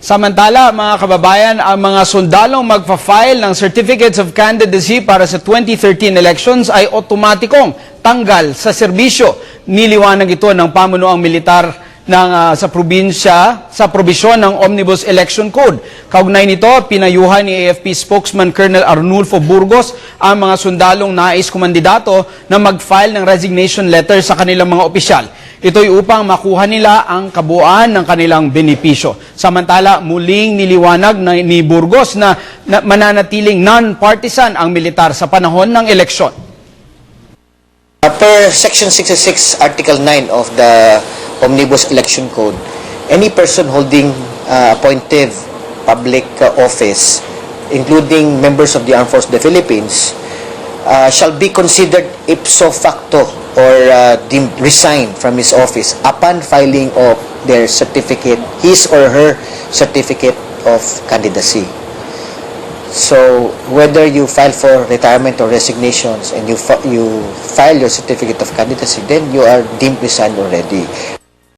Samantala, mga kababayan, ang mga sundalong magpa-file ng Certificates of Candidacy para sa 2013 elections ay otomatikong tanggal sa serbisyo. Niliwanag ito ng pamunuang militar sa probinsya sa probisyon ng Omnibus Election Code. Kaugnay nito, pinayuhan ni AFP spokesman Colonel Arnulfo Burgos ang mga sundalong nais kumandidato na mag-file ng resignation letter sa kanilang mga opisyal. Ito'y upang makuha nila ang kabuuan ng kanilang benepisyo. Samantala, muling niliwanag ni Burgos na mananatiling non-partisan ang militar sa panahon ng eleksyon. Per Section 66, Article 9 of the Omnibus Election Code, any person holding appointed public office, including members of the Armed Forces of the Philippines, shall be considered ipso facto or deemed resigned from his office upon filing of their certificate, his or her certificate of candidacy. So, whether you file for retirement or resignations and you file your certificate of candidacy, then you are deemed resigned already.